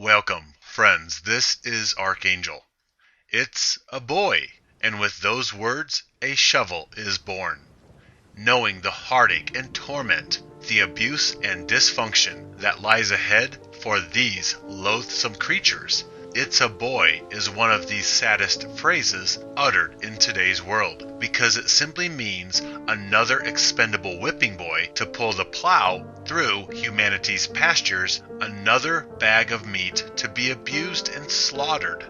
Welcome, friends. This is Archangel. It's a boy, and with those words, a shovel is born. Knowing the heartache and torment, the abuse and dysfunction that lies ahead for these loathsome creatures, "It's a boy" is one of the saddest phrases uttered in today's world, because it simply means another expendable whipping boy to pull the plow through humanity's pastures, another bag of meat to be abused and slaughtered.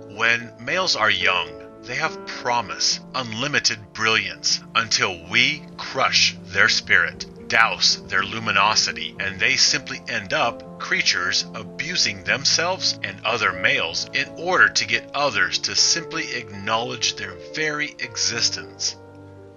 When males are young, they have promise, unlimited brilliance, until we crush their spirit, douse their luminosity, and they simply end up creatures abusing themselves and other males in order to get others to simply acknowledge their very existence.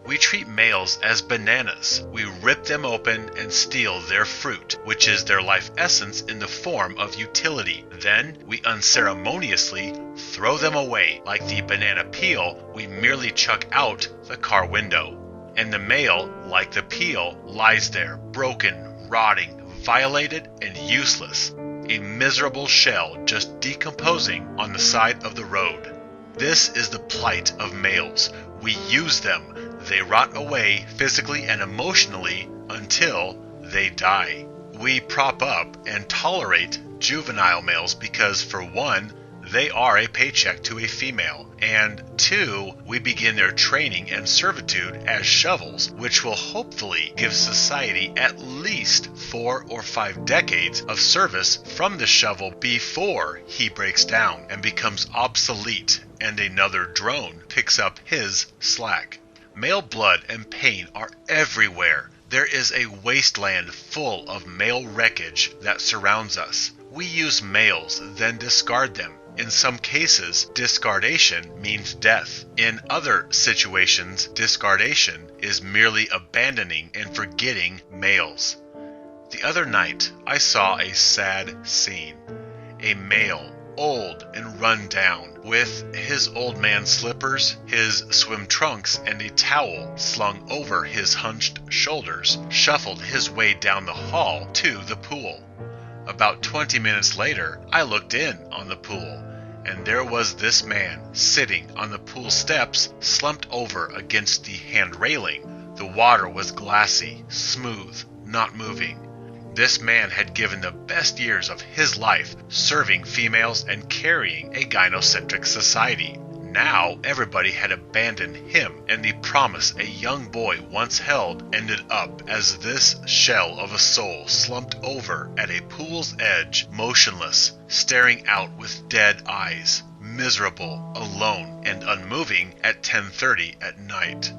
We treat males as bananas. We rip them open and steal their fruit, which is their life essence in the form of utility. Then we unceremoniously throw them away like the banana peel we merely chuck out the car window. And the male, like the peel, lies there, broken, rotting, violated, and useless. A miserable shell just decomposing on the side of the road. This is the plight of males. We use them. They rot away physically and emotionally until they die. We prop up and tolerate juvenile males because, for one, they are a paycheck to a female, and two, we begin their training and servitude as shovels, which will hopefully give society at least 4 or 5 decades of service from the shovel before he breaks down and becomes obsolete and another drone picks up his slack. Male blood and pain are everywhere. There is a wasteland full of male wreckage that surrounds us. We use males, then discard them. In some cases, discardation means death. In other situations, discardation is merely abandoning and forgetting males. The other night, I saw a sad scene. A male, old and run down, with his old man slippers, his swim trunks, and a towel slung over his hunched shoulders, shuffled his way down the hall to the pool. About 20 minutes later, I looked in on the pool, and there was this man sitting on the pool steps, slumped over against the hand railing. The water was glassy, smooth, not moving. This man had given the best years of his life serving females and carrying a gynocentric society. Now everybody had abandoned him, and the promise a young boy once held ended up as this shell of a soul slumped over at a pool's edge, motionless, staring out with dead eyes, miserable, alone, and unmoving at 10:30 at night.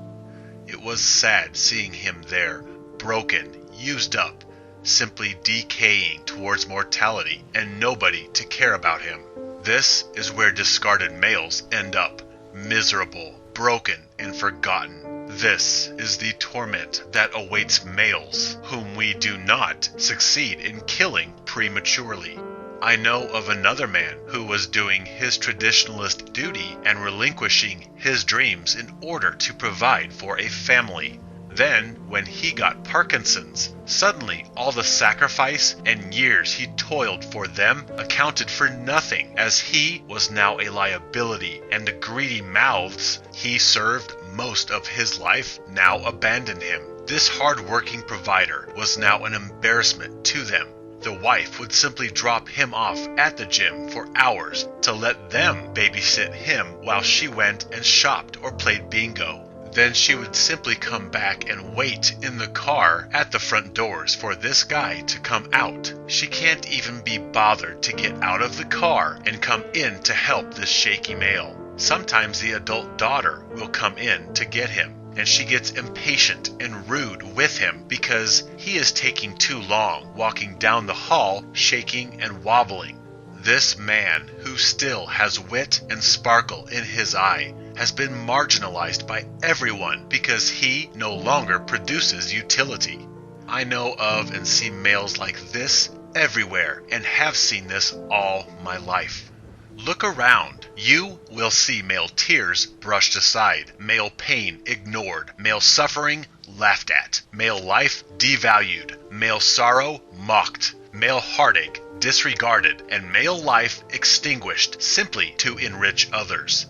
It was sad seeing him there, broken, used up, simply decaying towards mortality, and nobody to care about him. This is where discarded males end up, miserable, broken, and forgotten. This is the torment that awaits males whom we do not succeed in killing prematurely. I know of another man who was doing his traditionalist duty and relinquishing his dreams in order to provide for a family. Then, when he got Parkinson's, suddenly all the sacrifice and years he toiled for them accounted for nothing, as he was now a liability, and the greedy mouths he served most of his life now abandoned him. This hard-working provider was now an embarrassment to them. The wife would simply drop him off at the gym for hours to let them babysit him while she went and shopped or played bingo. Then she would simply come back and wait in the car at the front doors for this guy to come out. She can't even be bothered to get out of the car and come in to help this shaky male. Sometimes the adult daughter will come in to get him, and she gets impatient and rude with him because he is taking too long walking down the hall, shaking and wobbling. This man, who still has wit and sparkle in his eye, has been marginalized by everyone because he no longer produces utility. I know of and see males like this everywhere, and have seen this all my life. Look around. You will see male tears brushed aside, male pain ignored, male suffering laughed at, male life devalued, male sorrow mocked, male heartache disregarded, and male life extinguished simply to enrich others.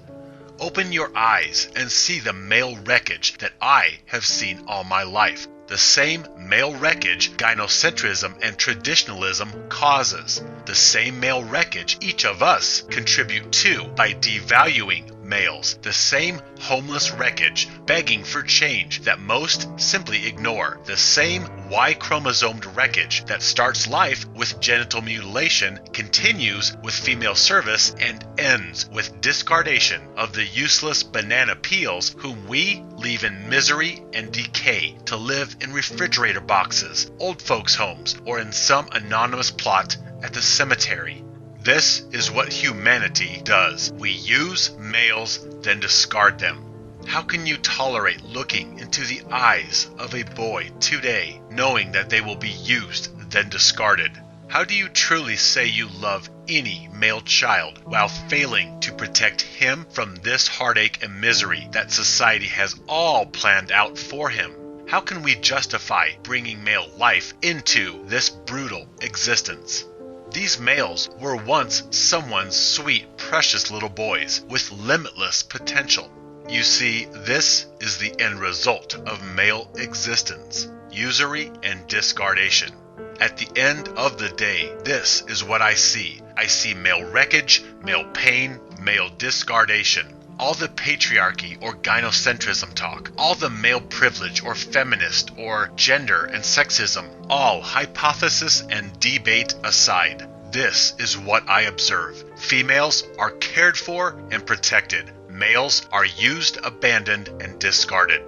Open your eyes and see the male wreckage that I have seen all my life. The same male wreckage gynocentrism and traditionalism causes. The same male wreckage each of us contribute to by devaluing males. The same homeless wreckage begging for change that most simply ignore. The same Y-chromosomed wreckage that starts life with genital mutilation, continues with female service, and ends with discardation of the useless banana peels whom we leave in misery and decay to live in refrigerator boxes, old folks' homes, or in some anonymous plot at the cemetery. This is what humanity does. We use males, then discard them. How can you tolerate looking into the eyes of a boy today, knowing that they will be used, then discarded? How do you truly say you love any male child while failing to protect him from this heartache and misery that society has all planned out for him? How can we justify bringing male life into this brutal existence? These males were once someone's sweet, precious little boys with limitless potential. You see, this is the end result of male existence, usury and discardation. At the end of the day, this is what I see. I see male wreckage, male pain, male discardation. All the patriarchy or gynocentrism talk, all the male privilege or feminist or gender and sexism, all hypothesis and debate aside. This is what I observe. Females are cared for and protected. Males are used, abandoned, and discarded.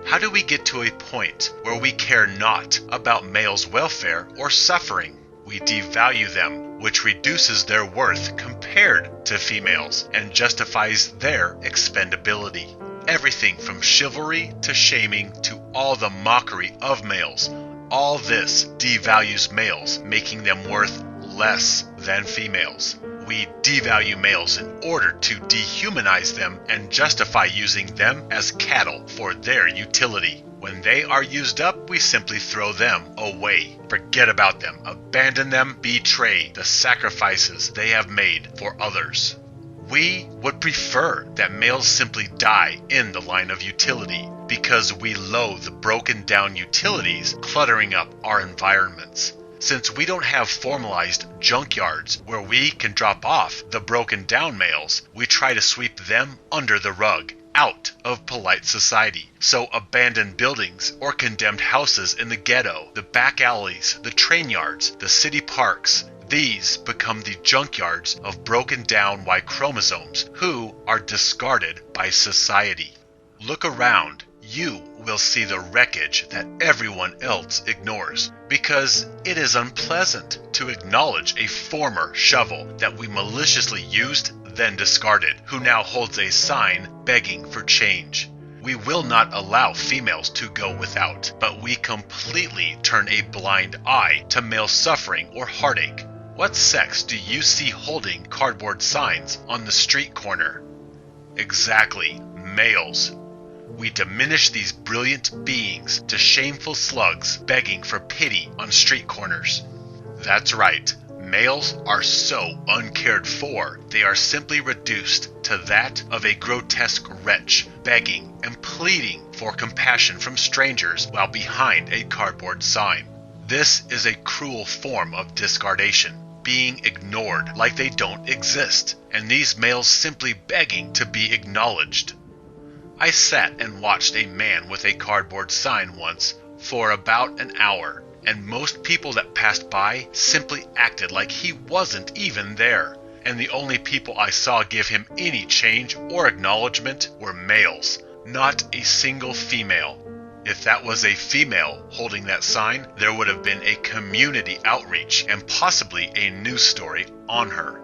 How do we get to a point where we care not about males' welfare or suffering? We devalue them, which reduces their worth compared to females and justifies their expendability. Everything from chivalry to shaming to all the mockery of males, all this devalues males, making them worth less than females. We devalue males in order to dehumanize them and justify using them as cattle for their utility. When they are used up, we simply throw them away. Forget about them, abandon them, betray the sacrifices they have made for others. We would prefer that males simply die in the line of utility because we loathe the broken down utilities cluttering up our environments. Since we don't have formalized junkyards where we can drop off the broken down males, we try to sweep them under the rug, out of polite society. So abandoned buildings or condemned houses in the ghetto, the back alleys, the train yards, the city parks, these become the junkyards of broken down Y chromosomes who are discarded by society. Look around. You will see the wreckage that everyone else ignores, because it is unpleasant to acknowledge a former shovel that we maliciously used, then discarded, who now holds a sign begging for change. We will not allow females to go without, but we completely turn a blind eye to male suffering or heartache. What sex do you see holding cardboard signs on the street corner? Exactly, males. We diminish these brilliant beings to shameful slugs begging for pity on street corners. That's right, males are so uncared for, they are simply reduced to that of a grotesque wretch, begging and pleading for compassion from strangers while behind a cardboard sign. This is a cruel form of discardation, being ignored like they don't exist, and these males simply begging to be acknowledged. I sat and watched a man with a cardboard sign once for about an hour, and most people that passed by simply acted like he wasn't even there, and the only people I saw give him any change or acknowledgement were males, not a single female. If that was a female holding that sign, there would have been a community outreach and possibly a news story on her.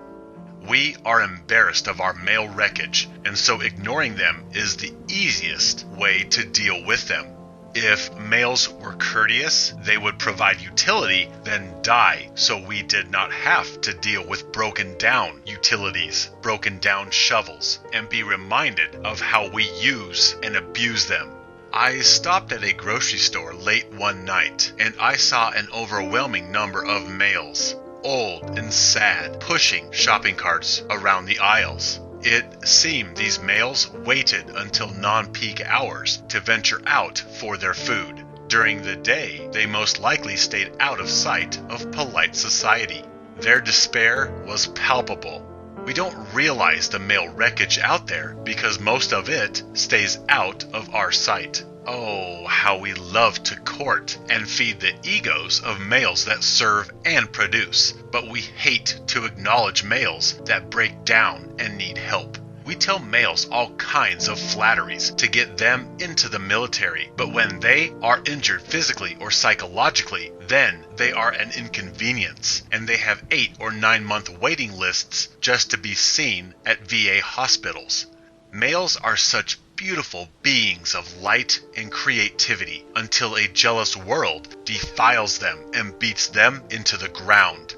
We are embarrassed of our male wreckage, and so ignoring them is the easiest way to deal with them. If males were courteous, they would provide utility, then die, so we did not have to deal with broken down utilities, broken down shovels, and be reminded of how we use and abuse them. I stopped at a grocery store late one night, and I saw an overwhelming number of males, old and sad, pushing shopping carts around the aisles. It seemed these males waited until non-peak hours to venture out for their food. During the day, they most likely stayed out of sight of polite society. Their despair was palpable. We don't realize the male wreckage out there because most of it stays out of our sight. Oh, how we love to court and feed the egos of males that serve and produce, but we hate to acknowledge males that break down and need help. We tell males all kinds of flatteries to get them into the military, but when they are injured physically or psychologically, then they are an inconvenience, and they have 8 or 9 month waiting lists just to be seen at VA hospitals. Males are such beautiful beings of light and creativity until a jealous world defiles them and beats them into the ground.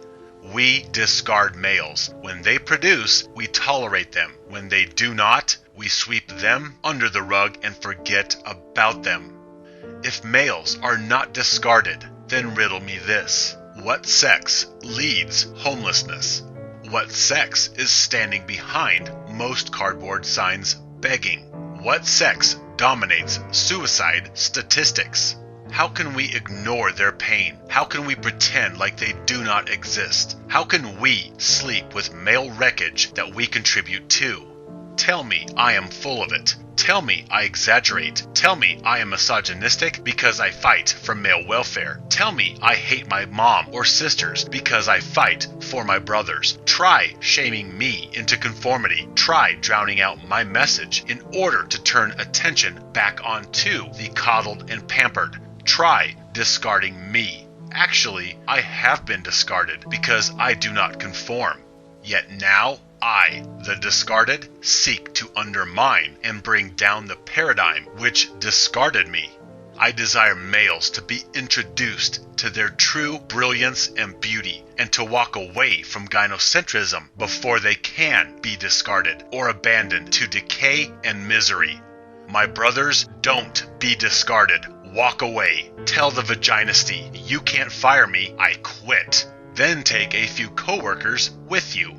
We discard males. When they produce, we tolerate them. When they do not, we sweep them under the rug and forget about them. If males are not discarded, then riddle me this. What sex leads homelessness? What sex is standing behind most cardboard signs begging? What sex dominates suicide statistics? How can we ignore their pain? How can we pretend like they do not exist? How can we sleep with male wreckage that we contribute to? Tell me I am full of it. Tell me I exaggerate. Tell me I am misogynistic because I fight for male welfare. Tell me I hate my mom or sisters because I fight for my brothers. Try shaming me into conformity. Try drowning out my message in order to turn attention back onto the coddled and pampered. Try discarding me. Actually, I have been discarded because I do not conform. Yet now, I, the discarded, seek to undermine and bring down the paradigm which discarded me. I desire males to be introduced to their true brilliance and beauty, and to walk away from gynocentrism before they can be discarded or abandoned to decay and misery. My brothers, don't be discarded. Walk away. Tell the vaginisty, you can't fire me, I quit. Then take a few coworkers with you.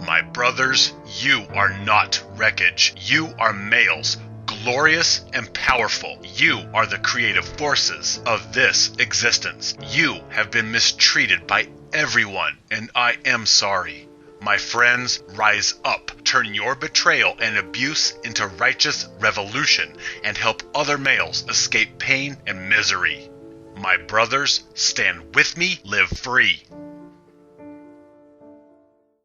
My brothers, you are not wreckage. You are males, glorious and powerful. You are the creative forces of this existence. You have been mistreated by everyone, and I am sorry. My friends, rise up. Turn your betrayal and abuse into righteous revolution and help other males escape pain and misery. My brothers, stand with me, live free.